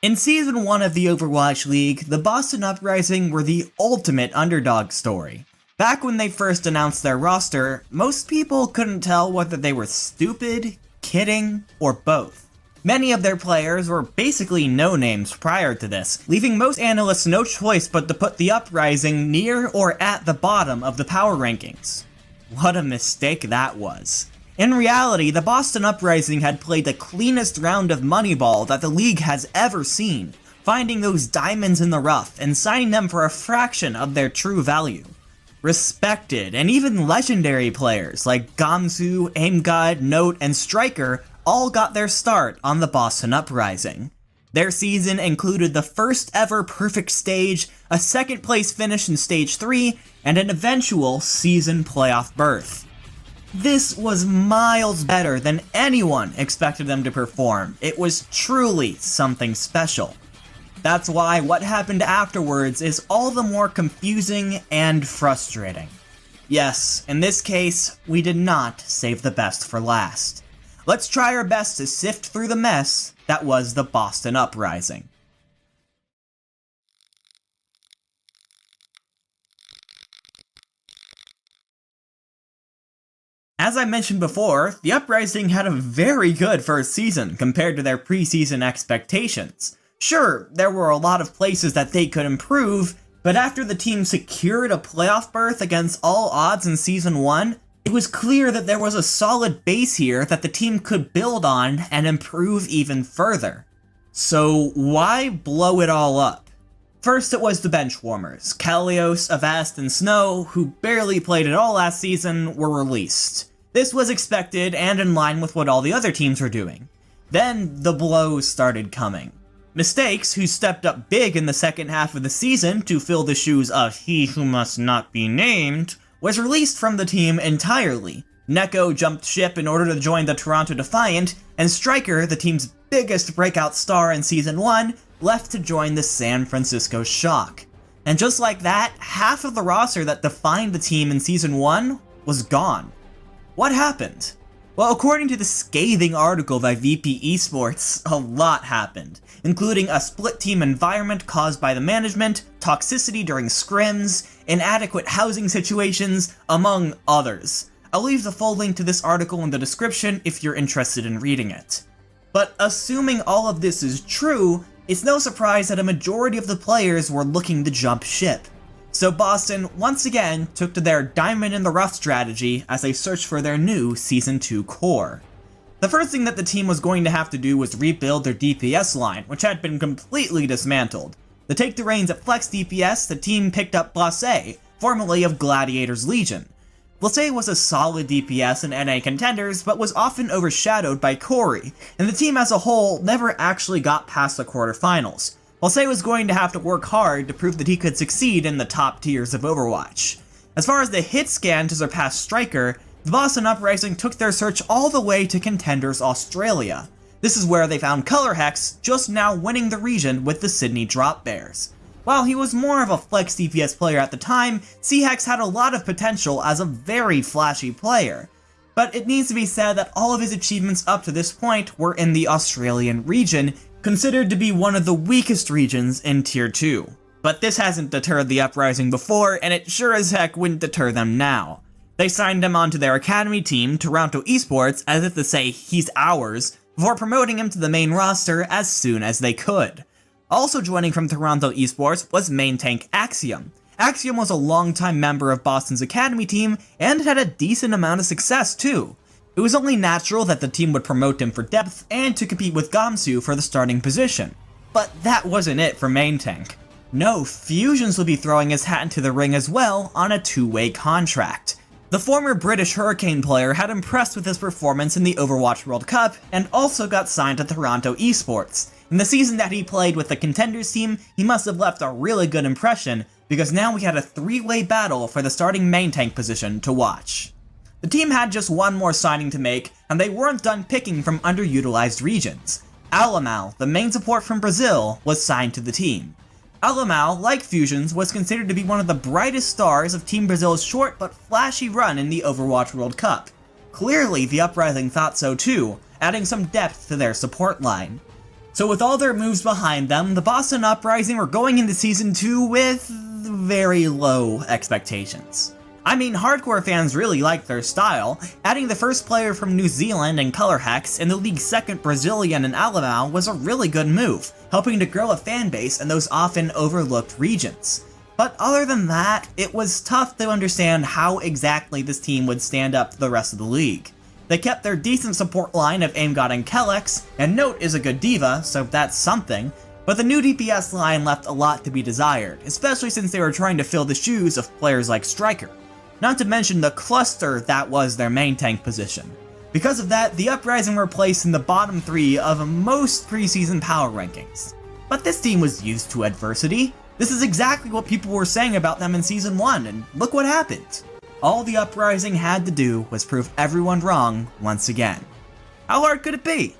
In Season 1 of the Overwatch League, the Boston Uprising were the ultimate underdog story. Back when they first announced their roster, most people couldn't tell whether they were stupid, kidding, or both. Many of their players were basically no-names prior to this, leaving most analysts no choice but to put the Uprising near or at the bottom of the power rankings. What a mistake that was. In reality, the Boston Uprising had played the cleanest round of Moneyball that the league has ever seen, finding those diamonds in the rough and signing them for a fraction of their true value. Respected and even legendary players like Gamsu, AimGod, Note, and Striker all got their start on the Boston Uprising. Their season included the first ever perfect stage, a second place finish in Stage 3, and an eventual season playoff berth. This was miles better than anyone expected them to perform. It was truly something special. That's why what happened afterwards is all the more confusing and frustrating. Yes, in this case, we did not save the best for last. Let's try our best to sift through the mess that was the Boston Uprising. As I mentioned before, the Uprising had a very good first season compared to their preseason expectations. Sure, there were a lot of places that they could improve, but after the team secured a playoff berth against all odds in Season 1, it was clear that there was a solid base here that the team could build on and improve even further. So why blow it all up? First it was the benchwarmers. Kalios, Avast, and Snow, who barely played at all last season, were released. This was expected and in line with what all the other teams were doing. Then the blows started coming. Mistakes, who stepped up big in the second half of the season to fill the shoes of he who must not be named, was released from the team entirely. Neko jumped ship in order to join the Toronto Defiant, and Striker, the team's biggest breakout star in Season 1, left to join the San Francisco Shock. And just like that, half of the roster that defined the team in Season 1 was gone. What happened? Well, according to the scathing article by VP Esports, a lot happened, including a split team environment caused by the management, toxicity during scrims, inadequate housing situations, among others. I'll leave the full link to this article in the description if you're interested in reading it. But assuming all of this is true, it's no surprise that a majority of the players were looking to jump ship. So Boston, once again, took to their diamond in the rough strategy as they searched for their new Season 2 core. The first thing that the team was going to have to do was rebuild their DPS line, which had been completely dismantled. To take the reins at Flex DPS, the team picked up Blase, formerly of Gladiator's Legion. Blase was a solid DPS in NA contenders, but was often overshadowed by Corey, and the team as a whole never actually got past the quarterfinals. Blase was going to have to work hard to prove that he could succeed in the top tiers of Overwatch. As far as the hit scan to surpass Striker, the Boston Uprising took their search all the way to Contenders Australia. This is where they found Color Hex, just now winning the region with the Sydney Drop Bears. While he was more of a flex DPS player at the time, C-Hex had a lot of potential as a very flashy player. But it needs to be said that all of his achievements up to this point were in the Australian region, considered to be one of the weakest regions in Tier 2. But this hasn't deterred the Uprising before, and it sure as heck wouldn't deter them now. They signed him onto their academy team, Toronto Esports, as if to say, he's ours, before promoting him to the main roster as soon as they could. Also joining from Toronto Esports was main tank Axiom. Axiom was a longtime member of Boston's academy team, and had a decent amount of success too. It was only natural that the team would promote him for depth and to compete with Gamsu for the starting position. But that wasn't it for main tank. No, Fusions would be throwing his hat into the ring as well on a two-way contract. The former British Hurricane player had impressed with his performance in the Overwatch World Cup and also got signed to Toronto Esports. In the season that he played with the Contenders team, he must have left a really good impression, because now we had a three-way battle for the starting main tank position to watch. The team had just one more signing to make, and they weren't done picking from underutilized regions. Alamal, the main support from Brazil, was signed to the team. Alamal, like Fusions, was considered to be one of the brightest stars of Team Brazil's short but flashy run in the Overwatch World Cup. Clearly, the Uprising thought so too, adding some depth to their support line. So with all their moves behind them, the Boston Uprising were going into Season 2 with very low expectations. I mean, hardcore fans really liked their style. Adding the first player from New Zealand and Color Hex and the league's second Brazilian in Alemão was a really good move, helping to grow a fanbase in those often overlooked regions. But other than that, it was tough to understand how exactly this team would stand up to the rest of the league. They kept their decent support line of AimGod and Kellex, and Note is a good diva, so that's something, but the new DPS line left a lot to be desired, especially since they were trying to fill the shoes of players like Striker. Not to mention the cluster that was their main tank position. Because of that, the Uprising were placed in the bottom 3 of most preseason power rankings. But this team was used to adversity. This is exactly what people were saying about them in Season 1, and look what happened. All the Uprising had to do was prove everyone wrong once again. How hard could it be?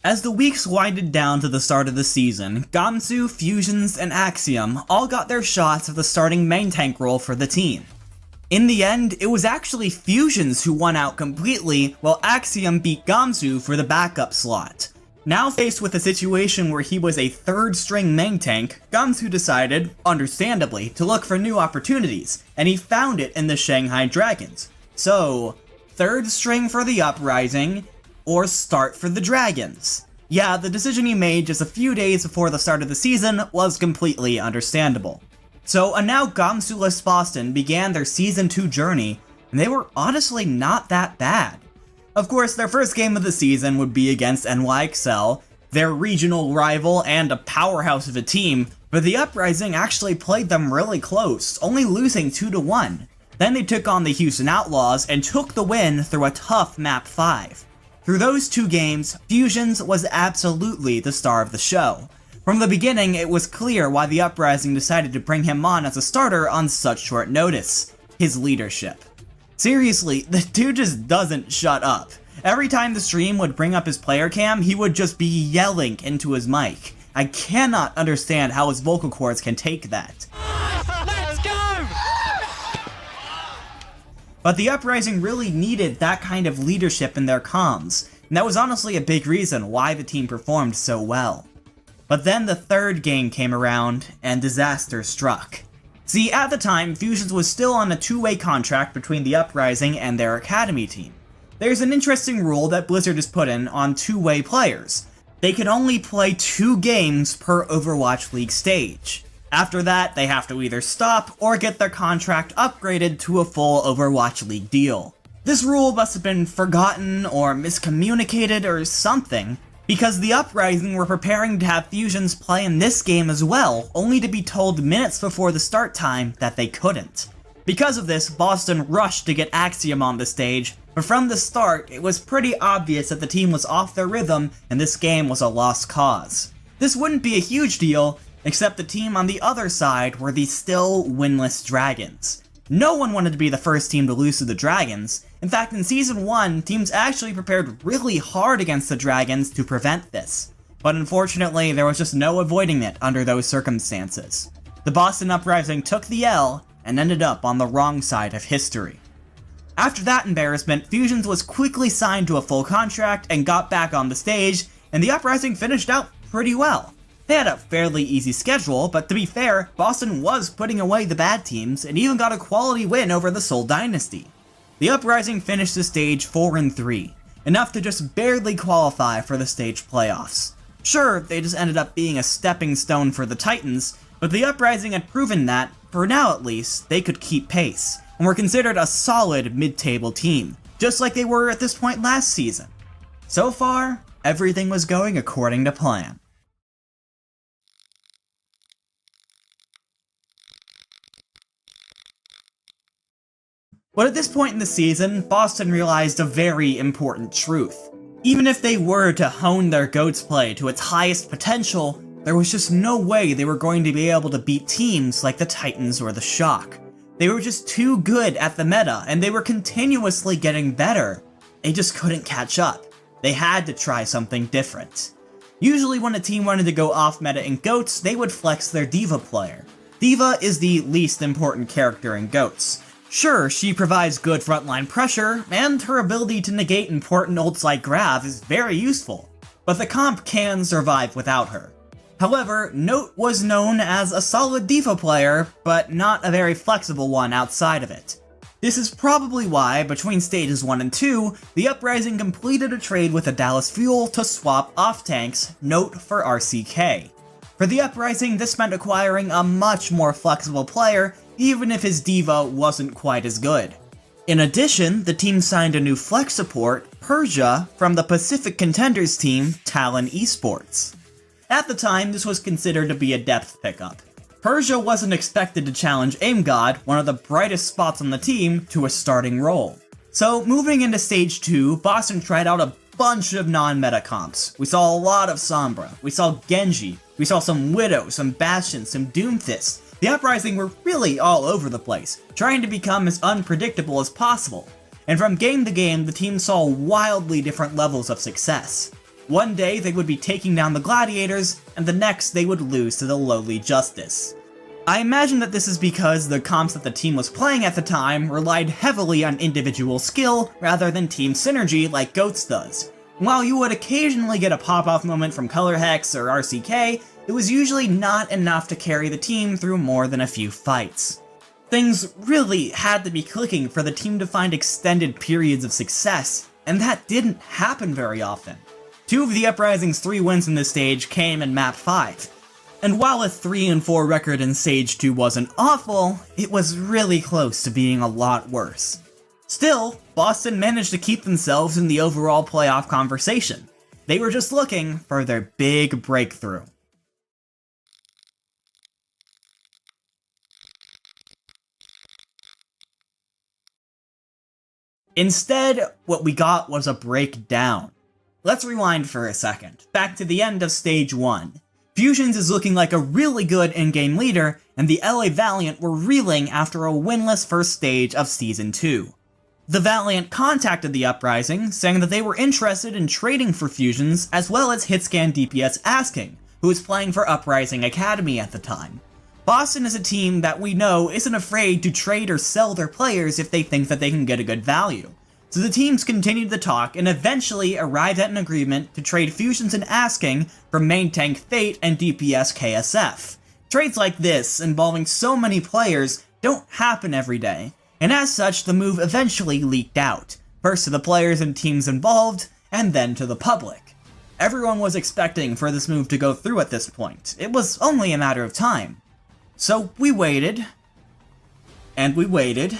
As the weeks winded down to the start of the season, Gamsu, Fusions, and Axiom all got their shots of the starting main tank role for the team. In the end, it was actually Fusions who won out completely, while Axiom beat Gamsu for the backup slot. Now faced with a situation where he was a third-string main tank, Gamsu decided, understandably, to look for new opportunities, and he found it in the Shanghai Dragons. So, third string for the Uprising, or start for the Dragons. Yeah, the decision he made just a few days before the start of the season was completely understandable. So, and now Gamsu-less Boston began their Season 2 journey, and they were honestly not that bad. Of course, their first game of the season would be against NYXL, their regional rival and a powerhouse of a team, but the Uprising actually played them really close, only losing 2-1. Then they took on the Houston Outlaws and took the win through a tough map 5. Through those 2 games, Fusions was absolutely the star of the show. From the beginning, it was clear why the Uprising decided to bring him on as a starter on such short notice: his leadership. Seriously, the dude just doesn't shut up. Every time the stream would bring up his player cam, he would just be yelling into his mic. I cannot understand how his vocal cords can take that. Let's go! But the Uprising really needed that kind of leadership in their comms, and that was honestly a big reason why the team performed so well. But then the third game came around, and disaster struck. See, at the time, Fusions was still on a 2-way contract between the Uprising and their academy team. There's an interesting rule that Blizzard has put in on 2-way players. They can only play 2 games per Overwatch League stage. After that, they have to either stop or get their contract upgraded to a full Overwatch League deal. This rule must have been forgotten or miscommunicated or something, because the Uprising were preparing to have Fusions play in this game as well, only to be told minutes before the start time that they couldn't. Because of this, Boston rushed to get Axiom on the stage, but from the start, it was pretty obvious that the team was off their rhythm and this game was a lost cause. This wouldn't be a huge deal, except the team on the other side were the still winless Dragons. No one wanted to be the first team to lose to the Dragons. In fact, in Season 1, teams actually prepared really hard against the Dragons to prevent this. But unfortunately, there was just no avoiding it under those circumstances. The Boston Uprising took the L and ended up on the wrong side of history. After that embarrassment, Fusions was quickly signed to a full contract and got back on the stage, and the Uprising finished out pretty well. They had a fairly easy schedule, but to be fair, Boston was putting away the bad teams and even got a quality win over the Seoul Dynasty. The Uprising finished the stage 4-3, enough to just barely qualify for the stage playoffs. Sure, they just ended up being a stepping stone for the Titans, but the Uprising had proven that, for now at least, they could keep pace, and were considered a solid mid-table team, just like they were at this point last season. So far, everything was going according to plan. But at this point in the season, Boston realized a very important truth. Even if they were to hone their GOATS play to its highest potential, there was just no way they were going to be able to beat teams like the Titans or the Shock. They were just too good at the meta, and they were continuously getting better. They just couldn't catch up. They had to try something different. Usually when a team wanted to go off meta in GOATS, they would flex their D.Va player. D.Va is the least important character in GOATS. Sure, she provides good frontline pressure, and her ability to negate important ults like Grav is very useful, but the comp can survive without her. However, Note was known as a solid D.Va player, but not a very flexible one outside of it. This is probably why, between stages 1 and 2, the Uprising completed a trade with the Dallas Fuel to swap off-tanks, Note for RCK. For the Uprising, this meant acquiring a much more flexible player, even if his D.Va wasn't quite as good. In addition, the team signed a new flex support, Persia, from the Pacific Contenders team, Talon Esports. At the time, this was considered to be a depth pickup. Persia wasn't expected to challenge AimGod, one of the brightest spots on the team, to a starting role. So moving into Stage 2, Boston tried out a bunch of non-meta comps. We saw a lot of Sombra, we saw Genji, we saw some Widow, some Bastion, some Doomfist. The Uprising were really all over the place, trying to become as unpredictable as possible. And from game to game, the team saw wildly different levels of success. One day they would be taking down the Gladiators, and the next they would lose to the lowly Justice. I imagine that this is because the comps that the team was playing at the time relied heavily on individual skill rather than team synergy like Goats does. While you would occasionally get a pop-off moment from Color Hex or RCK, it was usually not enough to carry the team through more than a few fights. Things really had to be clicking for the team to find extended periods of success, and that didn't happen very often. Two of the Uprising's 3 wins in this stage came in Map 5. And while a 3-4 record in Stage 2 wasn't awful, it was really close to being a lot worse. Still, Boston managed to keep themselves in the overall playoff conversation. They were just looking for their big breakthrough. Instead, what we got was a breakdown. Let's rewind for a second, back to the end of Stage 1. Fusions is looking like a really good in-game leader, and the LA Valiant were reeling after a winless first stage of Season 2. The Valiant contacted the Uprising, saying that they were interested in trading for Fusions, as well as Hitscan DPS Asking, who was playing for Uprising Academy at the time. Boston is a team that we know isn't afraid to trade or sell their players if they think that they can get a good value. So the teams continued the talk and eventually arrived at an agreement to trade Fusions and Asking for main tank Fate and DPS KSF. Trades like this, involving so many players, don't happen every day, and as such the move eventually leaked out, first to the players and teams involved, and then to the public. Everyone was expecting for this move to go through at this point. It was only a matter of time. So we waited, and we waited,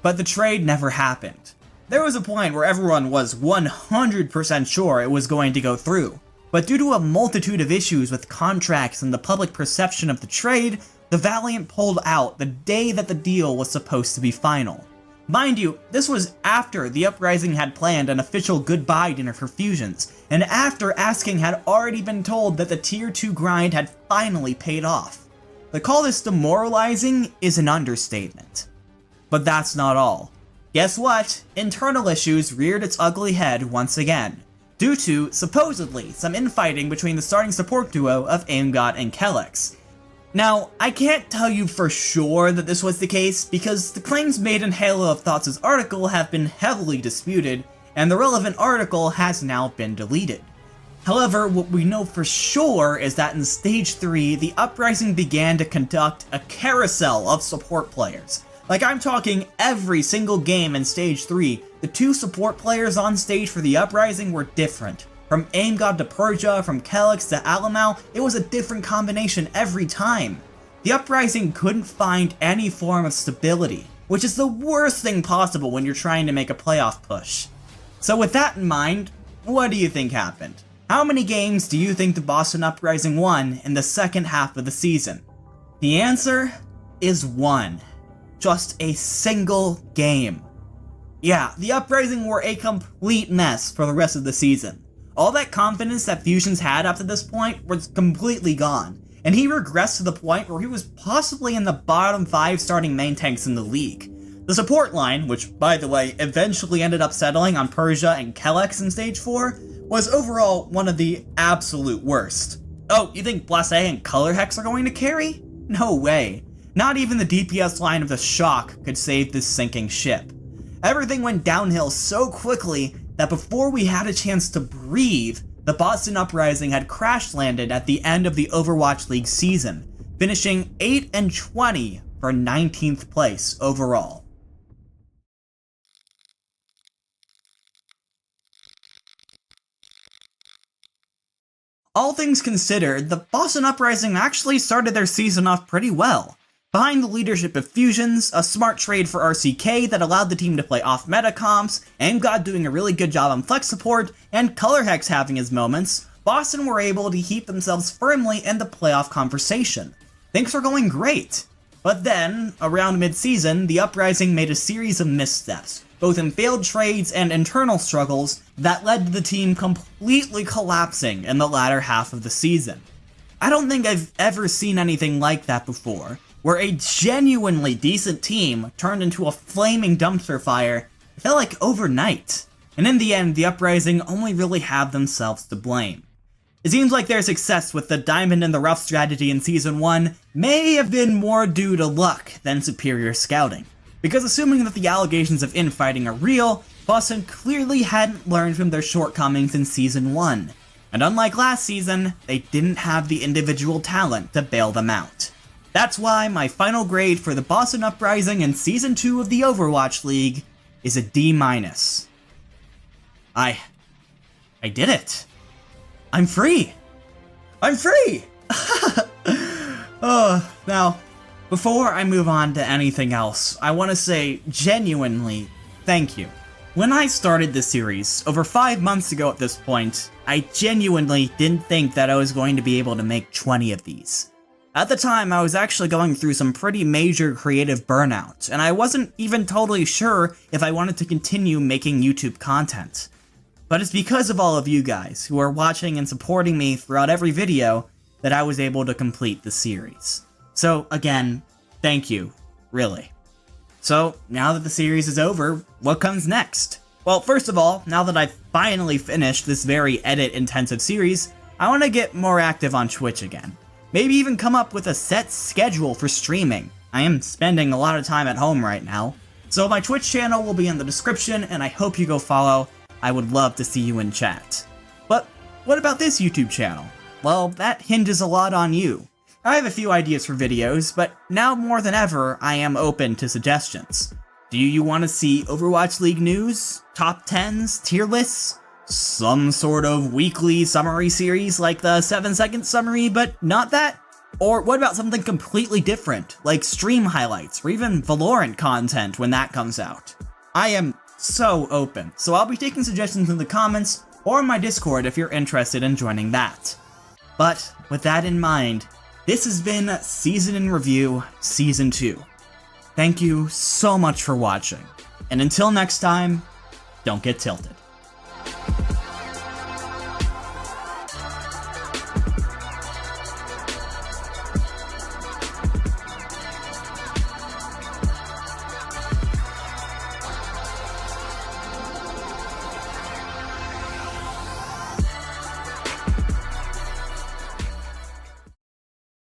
but the trade never happened. There was a point where everyone was 100% sure it was going to go through, but due to a multitude of issues with contracts and the public perception of the trade, the Valiant pulled out the day that the deal was supposed to be final. Mind you, this was after the Uprising had planned an official goodbye dinner for Fusions, and after Asking had already been told that the Tier 2 grind had finally paid off. To call this demoralizing is an understatement. But that's not all. Guess what? Internal issues reared its ugly head once again, due to, supposedly, some infighting between the starting support duo of AimGod and Kellex. Now, I can't tell you for sure that this was the case, because the claims made in Halo of Thoughts' article have been heavily disputed, and the relevant article has now been deleted. However, what we know for sure is that in Stage 3, the Uprising began to conduct a carousel of support players. Like, I'm talking every single game in Stage 3, the 2 support players on stage for the Uprising were different. From AimGod to Persia, from Kellex to Alamau, it was a different combination every time. The Uprising couldn't find any form of stability, which is the worst thing possible when you're trying to make a playoff push. So with that in mind, what do you think happened? How many games do you think the Boston Uprising won in the second half of the season? The answer is 1. Just a single game. Yeah, the Uprising were a complete mess for the rest of the season. All that confidence that Fusions had up to this point was completely gone, and he regressed to the point where he was possibly in the bottom 5 starting main tanks in the league. The support line, which by the way eventually ended up settling on Persia and Kellex in Stage 4, was overall one of the absolute worst. Oh, you think Blase and Color Hex are going to carry? No way. Not even the DPS line of the Shock could save this sinking ship. Everything went downhill so quickly that before we had a chance to breathe, the Boston Uprising had crash landed at the end of the Overwatch League season, finishing 8-20 for 19th place overall. All things considered, the Boston Uprising actually started their season off pretty well. Behind the leadership of Fusions, a smart trade for RCK that allowed the team to play off-meta comps, AimGod doing a really good job on flex support, and ColorHex having his moments, Boston were able to keep themselves firmly in the playoff conversation. Things were going great. But then, around mid-season, the Uprising made a series of missteps, both in failed trades and internal struggles, that led to the team completely collapsing in the latter half of the season. I don't think I've ever seen anything like that before, where a genuinely decent team turned into a flaming dumpster fire, it felt like overnight. And in the end, the Uprising only really have themselves to blame. It seems like their success with the Diamond in the Rough strategy in Season 1 may have been more due to luck than superior scouting. Because assuming that the allegations of infighting are real, Boston clearly hadn't learned from their shortcomings in Season 1. And unlike last season, they didn't have the individual talent to bail them out. That's why my final grade for the Boston Uprising in Season 2 of the Overwatch League is a D-. I did it. I'm free. I'm free! Now, before I move on to anything else, I want to say genuinely thank you. When I started this series, over 5 months ago at this point, I genuinely didn't think that I was going to be able to make 20 of these. At the time, I was actually going through some pretty major creative burnout, and I wasn't even totally sure if I wanted to continue making YouTube content. But it's because of all of you guys who are watching and supporting me throughout every video that I was able to complete the series. So again, thank you, really. So now that the series is over, what comes next? Well, first of all, now that I've finally finished this very edit-intensive series, I want to get more active on Twitch again. Maybe even come up with a set schedule for streaming. I am spending a lot of time at home right now. So my Twitch channel will be in the description, and I hope you go follow. I would love to see you in chat. But what about this YouTube channel? Well, that hinges a lot on you. I have a few ideas for videos, but now more than ever, I am open to suggestions. Do you want to see Overwatch League news? Top 10s? Tier lists? Some sort of weekly summary series like the 7-second summary, but not that? Or what about something completely different, like stream highlights, or even Valorant content when that comes out? I am so open, so I'll be taking suggestions in the comments, or in my Discord if you're interested in joining that. But with that in mind, this has been Season in Review, Season 2. Thank you so much for watching, and until next time, don't get tilted.